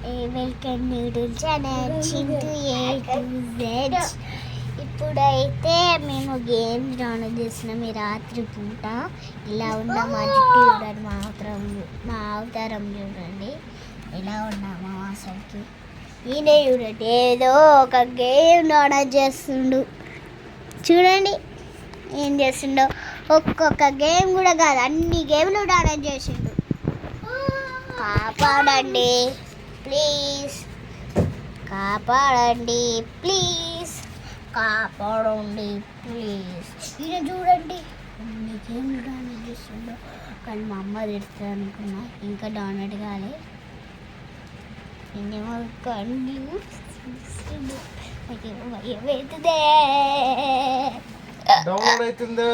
Welcome noodles channel Chintu A to Z. ఇప్పుడైతే మేము games download చేస్తున్నాం ఈ రాత్రి పూట. ఇలా ఉన్నాము చూడండి, మా అవతారం చూడండి ఎలా ఉన్నామో అసలుకి. ఈయన చూడండి ఏదో ఒక గేమ్ డౌన్లోడ్ చేస్తుండు, చూడండి ఏం చేస్తుండో. ఒక్కొక్క గేమ్ కూడా కాదు, అన్ని గేమ్లు డౌన్లోడ్ చేసిండు. కాపాడండి ప్లీజ్, కాపాడండి ప్లీజ్, కాపాడండి ప్లీజ్. ఈయన చూడండి అన్ని గేమ్లు డౌన్లోడ్ చేస్తుండో. కానీ మా అమ్మ తిడుతుంది అనుకున్నా, ఇంకా డౌన్లోడ్ కాలే. నేనేమో కన్నీ నాకేమో భయం అవుతుందే. డౌన్లోడ్ అవుతుందా?